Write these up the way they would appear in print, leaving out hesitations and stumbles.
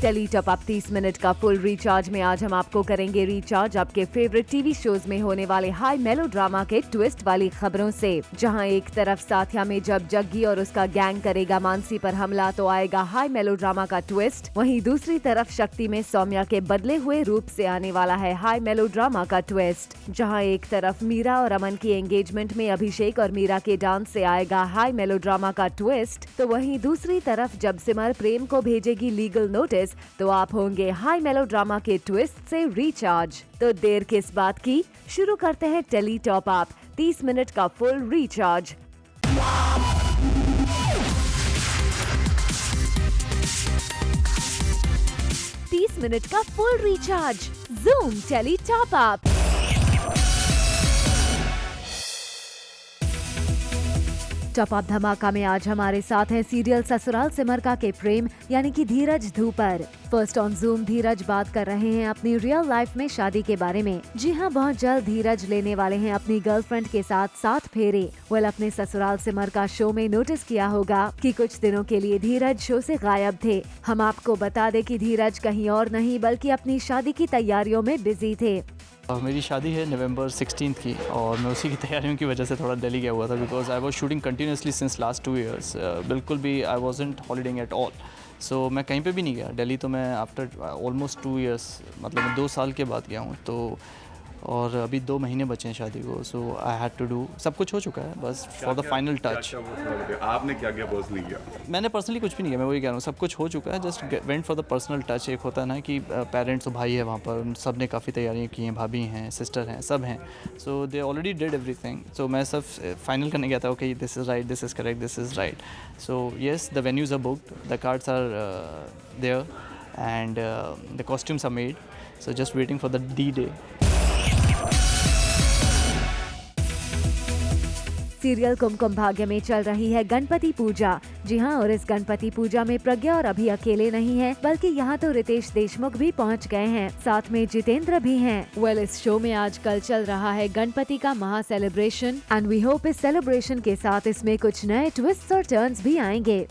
Tele top up 30 minute का full recharge में आज हम आपको करेंगे रिचार्ज आपके फेवरेट टीवी शोज में होने वाले हाई मेलोड्रामा के ट्विस्ट वाली खबरों से। जहां एक तरफ साथिया में जब जग्गी और उसका गैंग करेगा मानसी पर हमला तो आएगा हाई मेलोड्रामा का ट्विस्ट, वहीं दूसरी तरफ शक्ति में सौम्या के बदले हुए रूप से आने वाला है हाई मेलोड्रामा का ट्विस्ट। जहां एक तरफ मीरा और अमन की एंगेजमेंट में अभिषेक और मीरा के डांस से आएगा हाई मेलोड्रामा का ट्विस्ट, तो वहीं दूसरी तरफ जब सिमर प्रेम को भेजेगी लीगल नोटिस तो आप होंगे हाई मेलोड्रामा के ट्विस्ट से रिचार्ज। तो देर किस बात की, शुरू करते हैं टेली टॉप अप 30 मिनट का फुल रिचार्ज। मिनट का full recharge Zoom tele top up. Top up धमाका में आज हमारे साथ हैं सीरियल ससुराल सिमर के प्रेम यानी कि धीरज धूपर। फर्स्ट ऑन जूम धीरज बात कर रहे हैं अपनी रियल लाइफ में शादी के बारे में। जी हाँ, बहुत जल्द धीरज लेने वाले हैं अपनी गर्लफ्रेंड के साथ फेरे। अपने ससुराल सिमर का शो में नोटिस किया होगा कि कुछ दिनों के लिए धीरज शो से गायब थे। हम आपको बता दें कि धीरज कहीं और नहीं बल्कि अपनी शादी की तैयारियों में बिजी थे। मेरी शादी है नवंबर 16 की और मैं उसी की तैयारियों की वजह से थोड़ा दिल्ली गया हुआ था because I was shooting continuously since last 2 years। बिल्कुल भी I wasn't holidaying at all. सो मैं कहीं पे भी नहीं गया दिल्ली। तो मैं आफ्टर ऑलमोस्ट 2 years मतलब मैं 2 साल के बाद गया हूँ। तो और अभी 2 महीने बचे हैं शादी को। सो आई हैड टू डू, सब कुछ हो चुका है बस फॉर द फाइनल टच। आपने क्या क्या पर्सनली किया? मैंने पर्सनली कुछ भी नहीं किया, मैं वही कह रहा हूँ, सब कुछ हो चुका है। Just went for the personal touch. एक होता है ना कि पेरेंट्स और भाई है वहाँ पर, सब ने काफ़ी तैयारियाँ की हैं, भाभी हैं, सिस्टर हैं, सब हैं। So they already did everything. So मैं सब फाइनल करने गया था, okay this is right, this is correct, this is right. So yes, the venues are booked, the cards are there and the costumes are made. So just waiting for the D day. Serial Kumkum Bhagya में चल रही है गणपति पूजा। जी हाँ, और इस गणपति पूजा में प्रज्ञा और अभी अकेले नहीं हैं, बल्कि यहाँ तो रितेश देशमुख भी पहुँच गए हैं, साथ में जितेंद्र भी हैं। इस शो में आजकल चल रहा है गणपति का महा सेलिब्रेशन एंड वी होप इस सेलिब्रेशन के साथ इसमें कुछ नए ट्विस्ट और टर्न्स भी आएंगे।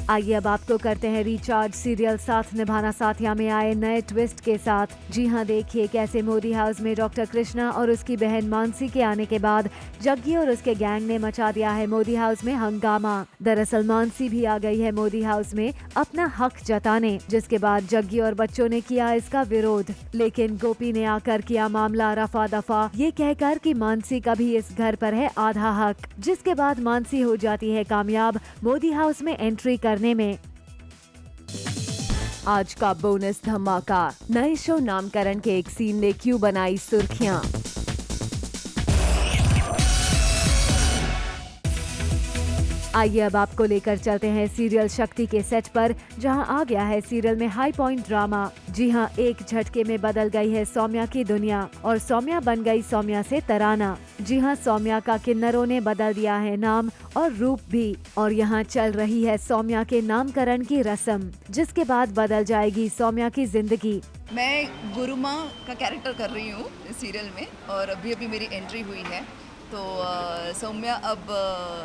आइए अब आपको करते हैं रिचार्ज सीरियल साथ निभाना साथिया में आए नए ट्विस्ट के साथ। जी हाँ, देखिए कैसे मोदी हाउस में डॉक्टर कृष्णा और उसकी बहन मानसी के आने के बाद जग्गी और उसके गैंग ने मचा दिया है मोदी हाउस में हंगामा। दरअसल मानसी भी आ गई है मोदी हाउस में अपना हक जताने, जिसके बाद जग्गी और बच्चों ने किया इसका विरोध। लेकिन गोपी ने आकर किया मामला रफा दफा, ये कहकर कि मानसी का भी इस घर पर है आधा हक, जिसके बाद मानसी हो जाती है कामयाब मोदी हाउस में एंट्री करने में। आज का बोनस धमाका, नए शो नामकरण के एक सीन ने क्यों बनाई सुर्खियां। आइए अब आपको लेकर चलते हैं सीरियल शक्ति के सेट पर, जहां आ गया है सीरियल में हाई पॉइंट ड्रामा। जी हां, एक झटके में बदल गई है सौम्या की दुनिया और सौम्या बन गई सौम्या से तराना। जी हां, सौम्या का किन्नरों ने बदल दिया है नाम और रूप भी, और यहाँ चल रही है सौम्या के नामकरण की रस्म, जिसके बाद बदल जाएगी सौम्या की जिंदगी। मैं गुरुमा का कैरेक्टर कर रही हूँ इस सीरियल में और अभी अभी मेरी एंट्री हुई है। तो सौम्या अब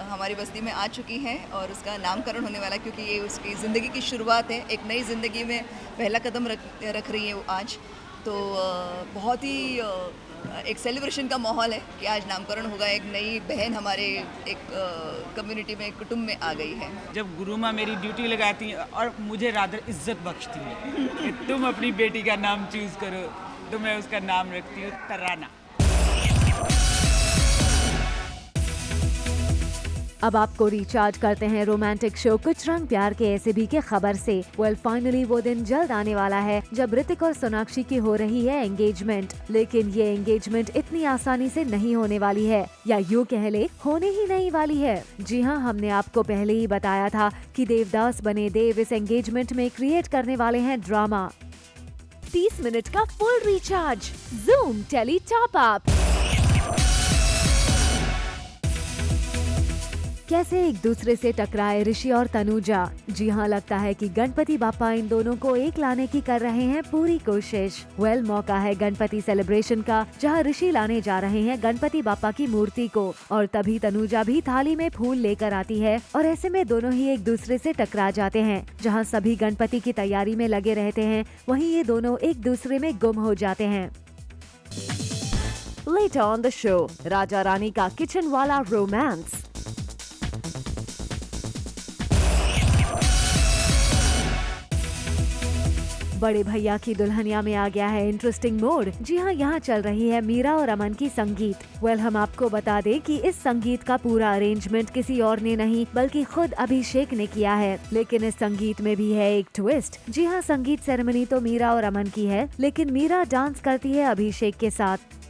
हमारी बस्ती में आ चुकी हैं और उसका नामकरण होने वाला है, क्योंकि ये उसकी ज़िंदगी की शुरुआत है, एक नई ज़िंदगी में पहला कदम रख रही है वो आज। तो बहुत ही एक सेलिब्रेशन का माहौल है कि आज नामकरण होगा। एक नई बहन हमारे एक कम्युनिटी में, कुटुंब में आ गई है। जब गुरुमा मेरी ड्यूटी लगाती हैं और मुझे रादर इज्जत बख्शती है कि तुम अपनी बेटी का नाम चूज़ करो, तो मैं उसका नाम रखती हूँ तराना। अब आपको रिचार्ज करते हैं रोमांटिक शो कुछ रंग प्यार के ऐसे भी के खबर से। फाइनली वो दिन जल्द आने वाला है जब ऋतिक और सोनाक्षी की हो रही है एंगेजमेंट। लेकिन ये एंगेजमेंट इतनी आसानी से नहीं होने वाली है, या यूँ कह ले होने ही नहीं वाली है। जी हाँ, हमने आपको पहले ही बताया था कि देवदास बने देव इस एंगेजमेंट में क्रिएट करने वाले हैं ड्रामा। 30 मिनट का full recharge Zoom tele top up. कैसे एक दूसरे से टकराए ऋषि और तनुजा। जी हाँ, लगता है कि गणपति बापा इन दोनों को एक लाने की कर रहे हैं पूरी कोशिश। मौका है गणपति सेलिब्रेशन का, जहाँ ऋषि लाने जा रहे हैं गणपति बापा की मूर्ति को, और तभी तनुजा भी थाली में फूल लेकर आती है और ऐसे में दोनों ही एक दूसरे से टकरा जाते हैं। जहाँ सभी गणपति की तैयारी में लगे रहते हैं, वहीं ये दोनों एक दूसरे में गुम हो जाते हैं। Later on the show, Raja Rani का किचन वाला रोमांस। बड़े भैया की दुल्हनिया में आ गया है इंटरेस्टिंग मोड। जी हाँ, यहाँ चल रही है मीरा और अमन की संगीत। हम आपको बता दें कि इस संगीत का पूरा अरेंजमेंट किसी और ने नहीं बल्कि खुद अभिषेक ने किया है। लेकिन इस संगीत में भी है एक ट्विस्ट। जी हाँ, संगीत सेरेमनी तो मीरा और अमन की है, लेकिन मीरा डांस करती है अभिषेक के साथ।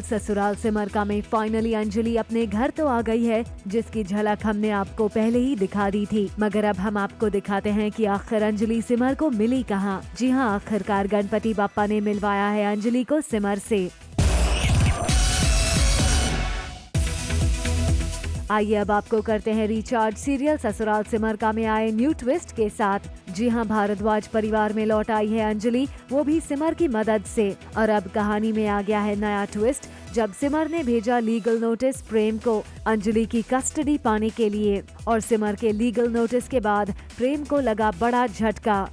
ससुराल सिमरका में फाइनली अंजलि अपने घर तो आ गई है, जिसकी झलक हमने आपको पहले ही दिखा दी थी। मगर अब हम आपको दिखाते हैं कि आखिर अंजलि सिमर को मिली कहाँ। जी हाँ, आखिरकार गणपति बापा ने मिलवाया है अंजलि को सिमर से। आइए अब आपको करते हैं रिचार्ज सीरियल ससुराल सिमरका में आए न्यू ट्विस्ट के साथ। जी हाँ, भारद्वाज परिवार में लौट आई है अंजलि, वो भी सिमर की मदद से। और अब कहानी में आ गया है नया ट्विस्ट, जब सिमर ने भेजा लीगल नोटिस प्रेम को अंजलि की कस्टडी पाने के लिए। और सिमर के लीगल नोटिस के बाद प्रेम को लगा बड़ा झटका।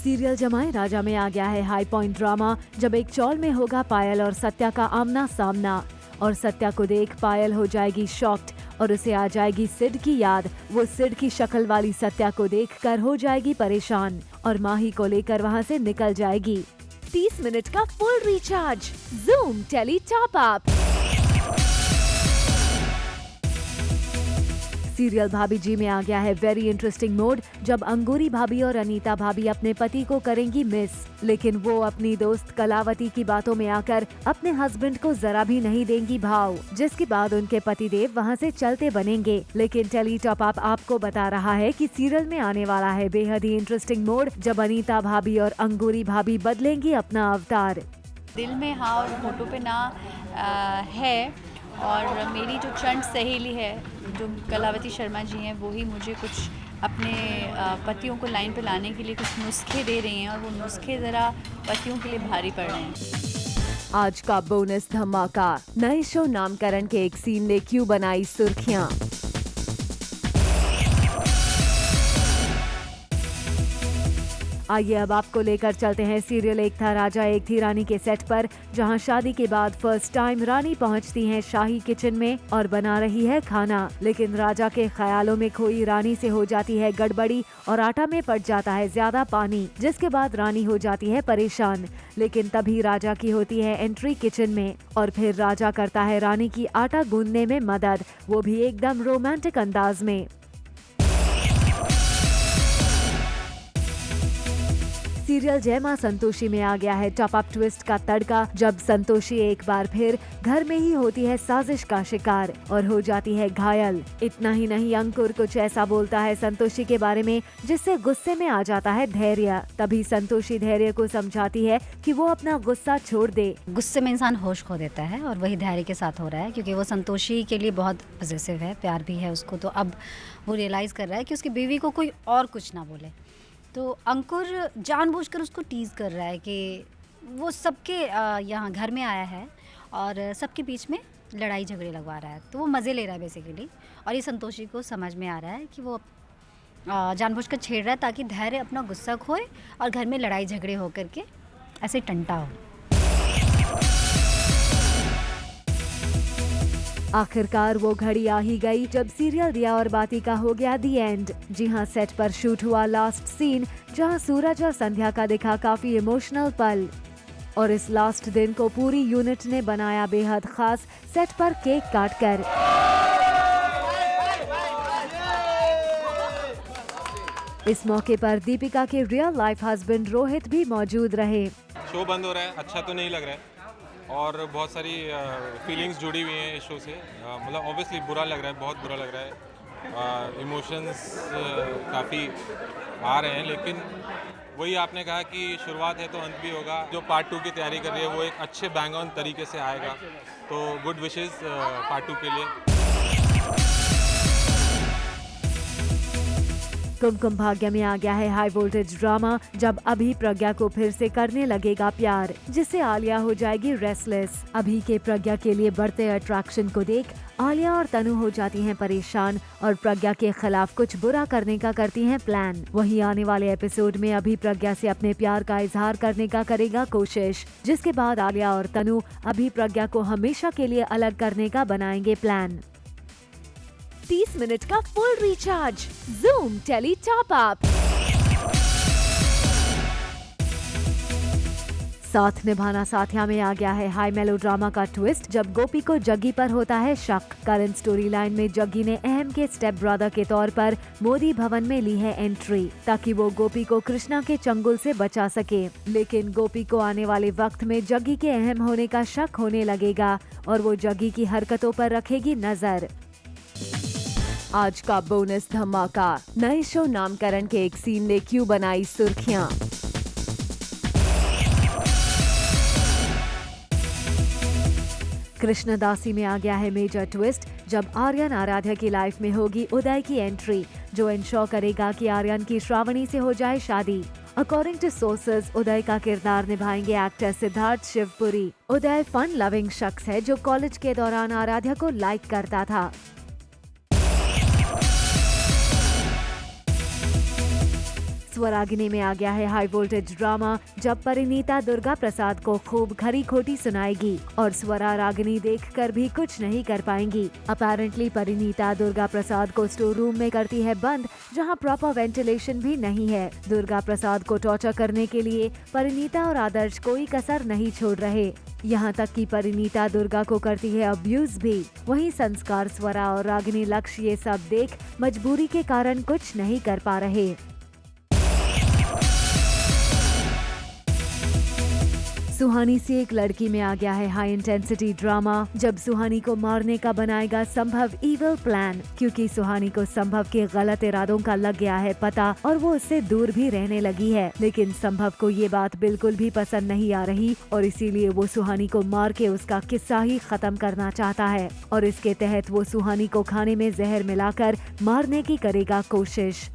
सीरियल जमाए राजा में आ गया है हाई पॉइंट ड्रामा, जब एक चौल में होगा पायल और सत्या का आमना सामना। और सत्या को देख पायल हो जाएगी शॉक्ड और उसे आ जाएगी सिड की याद। वो सिड की शक्ल वाली सत्या को देखकर हो जाएगी परेशान और माही को लेकर वहाँ से निकल जाएगी। 30 मिनट का full recharge Zoom tele top up. Serial Bhabhi ji में आ गया है वेरी इंटरेस्टिंग मोड, जब अंगूरी भाभी और अनीता भाभी अपने पति को करेंगी मिस, लेकिन वो अपनी दोस्त कलावती की बातों में आकर अपने हस्बैंड को जरा भी नहीं देंगी भाव, जिसके बाद उनके पतिदेव वहां से चलते बनेंगे। लेकिन टेली टॉप अप आपको बता रहा है कि सीरियल में आने वाला है बेहद ही इंटरेस्टिंग मोड, जब अनीता भाभी और अंगूरी भाभी बदलेंगी अपना अवतार। दिल में हाँ और फोटो पे ना है। और मेरी जो चंड सहेली है, जो कलावती शर्मा जी हैं, वो ही मुझे कुछ अपने पतियों को लाइन पे लाने के लिए कुछ नुस्खे दे रही हैं, और वो नुस्खे ज़रा पतियों के लिए भारी पड़ रहे हैं। आज का बोनस धमाका, नए शो नामकरण के एक सीन ने क्यों बनाई सुर्खियां। आइए अब आपको लेकर चलते हैं सीरियल एक था राजा एक थी रानी के सेट पर, जहां शादी के बाद फर्स्ट टाइम रानी पहुंचती हैं शाही किचन में और बना रही है खाना। लेकिन राजा के ख्यालों में खोई रानी से हो जाती है गड़बड़ी और आटा में पड़ जाता है ज्यादा पानी, जिसके बाद रानी हो जाती है परेशान। लेकिन तभी राजा की होती है एंट्री किचन में और फिर राजा करता है रानी की आटा गूंदने में मदद, वो भी एकदम रोमांटिक अंदाज में। सीरियल जय मां संतोषी में आ गया है टॉप अप ट्विस्ट का तड़का, जब संतोषी एक बार फिर घर में ही होती है साजिश का शिकार और हो जाती है घायल। इतना ही नहीं, अंकुर कुछ ऐसा बोलता है संतोषी के बारे में जिससे गुस्से में आ जाता है धैर्य। तभी संतोषी धैर्य को समझाती है कि वो अपना गुस्सा छोड़ दे। गुस्से में इंसान होश खो देता है और वही धैर्य के साथ हो रहा है, क्योंकि वो संतोषी के लिए बहुत पॉजिटिव है, प्यार भी है उसको। तो अब वो रियलाइज कर रहा है कि उसकी बीवी को कोई और कुछ ना बोले। तो अंकुर जानबूझकर उसको टीज़ कर रहा है कि वो सबके यहाँ घर में आया है और सबके बीच में लड़ाई झगड़े लगवा रहा है। तो वो मज़े ले रहा है बेसिकली, और ये संतोषी को समझ में आ रहा है कि वो जानबूझकर छेड़ रहा है ताकि धैर्य अपना गुस्सा खोए और घर में लड़ाई झगड़े हो करके ऐसे टंटा हो। आखिरकार वो घड़ी आ ही गई जब सीरियल दिया और बाती का हो गया दी एंड। जी हाँ, सेट पर शूट हुआ लास्ट सीन, जहाँ सूरज और संध्या का दिखा काफी इमोशनल पल। और इस लास्ट दिन को पूरी यूनिट ने बनाया बेहद खास, सेट पर केक काटकर। इस मौके पर दीपिका के रियल लाइफ हस्बैंड रोहित भी मौजूद रहे। शो बंद हो रहा है, अच्छा तो नहीं लग रहा है और बहुत सारी फीलिंग्स जुड़ी हुई हैं इस शो से। मतलब ऑब्वियसली बुरा लग रहा है, बहुत बुरा लग रहा है। इमोशंस काफ़ी आ रहे हैं, लेकिन वही आपने कहा कि शुरुआत है तो अंत भी होगा। जो पार्ट 2 की तैयारी कर रही है वो एक अच्छे बैंग ऑन तरीके से आएगा, तो गुड विशेस पार्ट 2 के लिए। कुमकुम भाग्य में आ गया है हाई वोल्टेज ड्रामा, जब अभी प्रज्ञा को फिर से करने लगेगा प्यार, जिससे आलिया हो जाएगी रेस्टलेस। अभी के प्रज्ञा के लिए बढ़ते अट्रैक्शन को देख आलिया और तनु हो जाती हैं परेशान और प्रज्ञा के खिलाफ कुछ बुरा करने का करती हैं प्लान। वहीं आने वाले एपिसोड में अभी प्रज्ञा से अपने प्यार का इजहार करने का करेगा कोशिश, जिसके बाद आलिया और तनु अभी प्रज्ञा को हमेशा के लिए अलग करने का बनाएंगे प्लान। 30 मिनट का full recharge Zoom tele top up. Saath Nibhana साथिया में आ गया है हाई मेलोड्रामा का ट्विस्ट, जब गोपी को जग्गी पर होता है शक। करंट स्टोरी लाइन में जग्गी ने अहम के स्टेप ब्रदर के तौर पर मोदी भवन में ली है एंट्री, ताकि वो गोपी को कृष्णा के चंगुल से बचा सके। लेकिन गोपी को आने वाले वक्त में जग्गी के अहम होने का शक होने लगेगा और वो जग्गी की हरकतों पर रखेगी नजर। आज का बोनस धमाका, नए शो नामकरण के एक सीन ने क्यों बनाई सुर्खियां। कृष्णदासी में आ गया है मेजर ट्विस्ट, जब आर्यन आराध्या की लाइफ में होगी उदय की एंट्री, जो इंश्योर करेगा कि आर्यन की श्रावणी से हो जाए शादी। अकॉर्डिंग टू सोर्सेज, उदय का किरदार निभाएंगे एक्टर सिद्धार्थ शिवपुरी। उदय फन लविंग शख्स है जो कॉलेज के दौरान आराध्या को लाइक करता था। स्वरागिनी में आ गया है हाई वोल्टेज ड्रामा, जब परिणीता दुर्गा प्रसाद को खूब खरी खोटी सुनाएगी और स्वरा रागिनी देखकर भी कुछ नहीं कर पाएंगी। अपैरेंटली परिणीता दुर्गा प्रसाद को स्टोर रूम में करती है बंद, जहां प्रॉपर वेंटिलेशन भी नहीं है। दुर्गा प्रसाद को टॉर्चर करने के लिए परिणीता और आदर्श कोई कसर नहीं छोड़ रहे, यहाँ तक कि परिणीता दुर्गा को करती है अब्यूज भी। वहीं संस्कार, स्वरा और रागिनी लक्ष्य ये सब देख मजबूरी के कारण कुछ नहीं कर पा रहे। सुहानी से एक लड़की में आ गया है हाई इंटेंसिटी ड्रामा, जब सुहानी को मारने का बनाएगा संभव इविल प्लान, क्योंकि सुहानी को संभव के गलत इरादों का लग गया है पता और वो उससे दूर भी रहने लगी है। लेकिन संभव को ये बात बिल्कुल भी पसंद नहीं आ रही और इसीलिए वो सुहानी को मार के उसका किस्सा ही खत्म करना चाहता है और इसके तहत वो सुहानी को खाने में जहर मिलाकर मारने की करेगा कोशिश।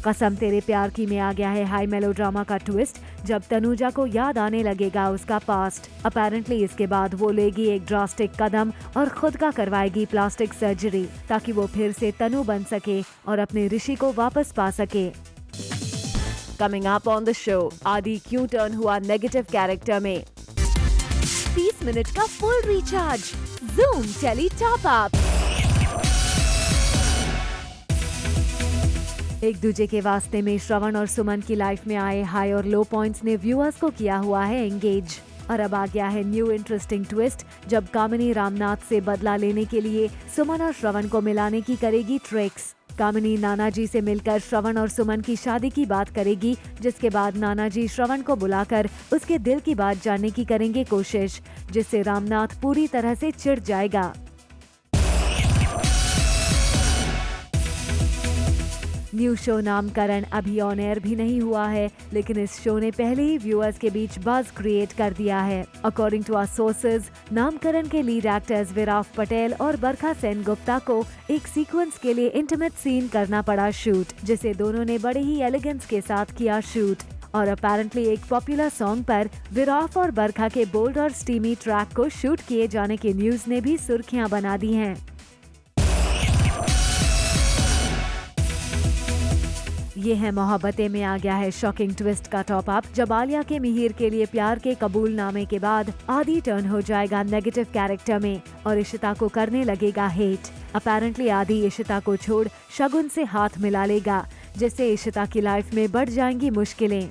कसम तेरे प्यार की में आ गया है हाई मेलोड्रामा का ट्विस्ट, जब तनुजा को याद आने लगेगा उसका पास्ट। अपैरेंटली इसके बाद वो लेगी एक ड्रास्टिक कदम और खुद का करवाएगी प्लास्टिक सर्जरी, ताकि वो फिर से तनु बन सके और अपने ऋषि को वापस पा सके। Coming up on the show, आदि क्यों टर्न हुआ नेगेटिव कैरेक्टर में। 30 मिनट का full recharge Zoom tele top up. एक दूजे के वास्ते में श्रवण और सुमन की लाइफ में आए हाई और लो पॉइंट्स ने व्यूअर्स को किया हुआ है एंगेज। और अब आ गया है न्यू इंटरेस्टिंग ट्विस्ट, जब कामिनी रामनाथ से बदला लेने के लिए सुमन और श्रवण को मिलाने की करेगी ट्रिक्स। कामिनी नाना जी से मिलकर श्रवण और सुमन की शादी की बात करेगी, जिसके बाद नाना जी श्रवण को बुलाकर उसके दिल की बात जानने की करेंगे कोशिश, जिससे रामनाथ पूरी तरह से चिढ़ जाएगा। न्यू शो नामकरण अभी ऑन एयर भी नहीं हुआ है, लेकिन इस शो ने पहले ही व्यूअर्स के बीच बज़ क्रिएट कर दिया है। अकॉर्डिंग टू आवर सोर्सेज, नामकरण के लीड एक्टर्स विराफ पटेल और बरखा सेन गुप्ता को एक सीक्वेंस के लिए इंटीमेट सीन करना पड़ा शूट, जिसे दोनों ने बड़े ही एलिगेंस के साथ किया शूट। और अपैरेंटली एक पॉपुलर सॉन्ग पर विराफ और बरखा के बोल्ड और स्टीमी ट्रैक को शूट किए जाने की न्यूज ने भी सुर्खियां बना दी हैं। ये है मोहब्बतें में आ गया है शॉकिंग ट्विस्ट का टॉप अप, जब आलिया के मिहिर के लिए प्यार के कबूलनामे के बाद आदि टर्न हो जाएगा नेगेटिव कैरेक्टर में और इशिता को करने लगेगा हेट। अपैरेंटली आदि इशिता को छोड़ शगुन से हाथ मिला लेगा, जिससे इशिता की लाइफ में बढ़ जाएंगी मुश्किलें।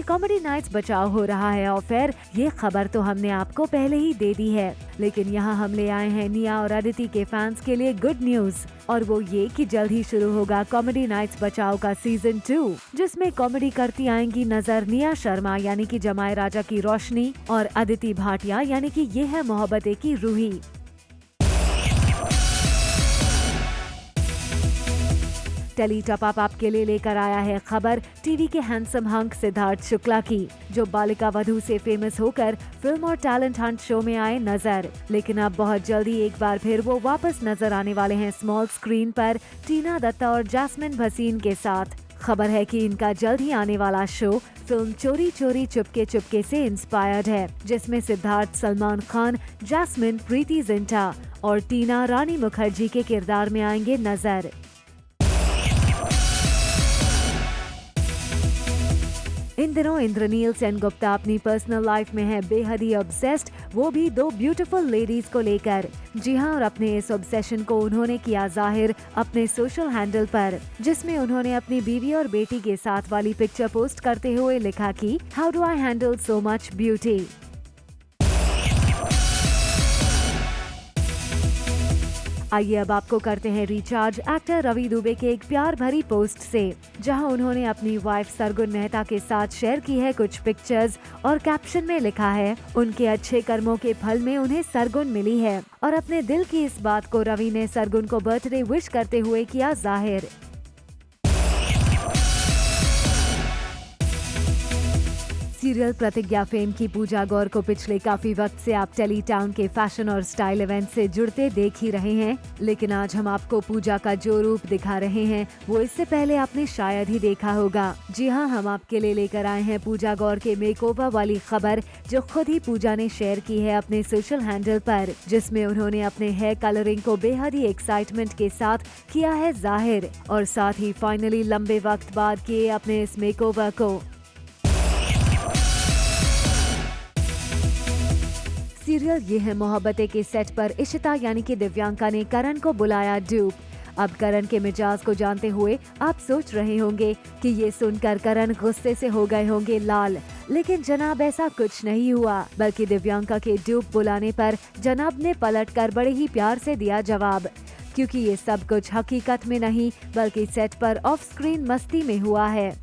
कॉमेडी नाइट्स बचाव हो रहा है ऑफर, ये खबर तो हमने आपको पहले ही दे दी है, लेकिन यहाँ हम ले आए हैं निया और अदिति के फैंस के लिए गुड न्यूज, और वो ये कि जल्द ही शुरू होगा कॉमेडी नाइट्स बचाव का सीजन 2, जिसमें कॉमेडी करती आएंगी नजर निया शर्मा यानी कि जमाए राजा की रोशनी और अदिति भाटिया यानी कि ये है मोहब्बतें की रूही। टेली टॉप अप आपके लिए लेकर आया है खबर टीवी के हैंडसम हंक सिद्धार्थ शुक्ला की, जो बालिका वधू से फेमस होकर फिल्म और टैलेंट हंट शो में आए नजर। लेकिन अब बहुत जल्दी एक बार फिर वो वापस नजर आने वाले हैं स्मॉल स्क्रीन पर टीना दत्ता और जैस्मिन भसीन के साथ। खबर है कि इनका जल्द ही आने वाला शो फिल्म चोरी चोरी चुपके चुपके से इंस्पायर्ड है, जिसमें सिद्धार्थ सलमान खान, जैस्मिन प्रीति जिंटा और टीना रानी मुखर्जी के किरदार में आएंगे नजर। इन दिनों इंद्रनील सेनगुप्ता अपनी पर्सनल लाइफ में है बेहद ही ऑब्सेस्ड, वो भी 2 ब्यूटीफुल लेडीज को लेकर। जी हाँ, और अपने इस ऑब्सेशन को उन्होंने किया जाहिर अपने सोशल हैंडल पर, जिसमें उन्होंने अपनी बीवी और बेटी के साथ वाली पिक्चर पोस्ट करते हुए लिखा कि how do I handle so much beauty. आइए अब आपको करते हैं रिचार्ज एक्टर रवि दुबे के एक प्यार भरी पोस्ट से, जहां उन्होंने अपनी वाइफ सरगुन मेहता के साथ शेयर की है कुछ पिक्चर्स और कैप्शन में लिखा है उनके अच्छे कर्मों के फल में उन्हें सरगुन मिली है। और अपने दिल की इस बात को रवि ने सरगुन को बर्थडे विश करते हुए किया जाहिर। सीरियल प्रतिज्ञा फेम की पूजा गौर को पिछले काफी वक्त से आप टेली टाउन के फैशन और स्टाइल इवेंट से जुड़ते देख ही रहे हैं, लेकिन आज हम आपको पूजा का जो रूप दिखा रहे हैं वो इससे पहले आपने शायद ही देखा होगा। जी हाँ, हम आपके लिए लेकर आए हैं पूजा गौर के मेकओवर वाली खबर, जो खुद ही पूजा ने शेयर की है अपने सोशल हैंडल पर, जिसमें उन्होंने अपने हेयर कलरिंग को बेहद ही एक्साइटमेंट के साथ किया है जाहिर, और साथ ही फाइनली लंबे वक्त बाद किए अपने इस मेकओवर को। सीरियल ये है मोहब्बतें के सेट पर इशिता यानी कि दिव्यांका ने करण को बुलाया ड्यूप। अब करण के मिजाज को जानते हुए आप सोच रहे होंगे कि ये सुनकर करण गुस्से से हो गए होंगे लाल, लेकिन जनाब ऐसा कुछ नहीं हुआ, बल्कि दिव्यांका के ड्यूप बुलाने पर जनाब ने पलटकर बड़े ही प्यार से दिया जवाब, क्योंकि ये सब कुछ हकीकत में नहीं बल्कि सेट पर ऑफ स्क्रीन मस्ती में हुआ है।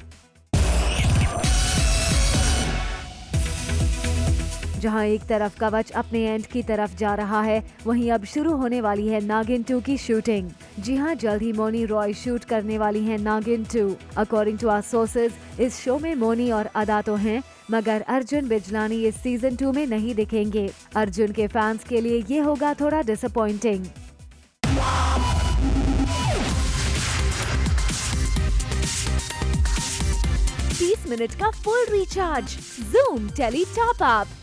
जहां एक तरफ कवच अपने एंड की तरफ जा रहा है, वहीं अब शुरू होने वाली है नागिन 2 की शूटिंग। जी हां, जल्द ही मोनी रॉय शूट करने वाली है नागिन 2। अकॉर्डिंग टू आवर सोर्सेज, इस शो में मोनी और अदा तो हैं, मगर अर्जुन बिजलानी इस सीजन 2 में नहीं दिखेंगे। अर्जुन के फैंस के लिए ये होगा थोड़ा डिसअपॉइंटिंग। 30 मिनट का full recharge, Zoom tele top up.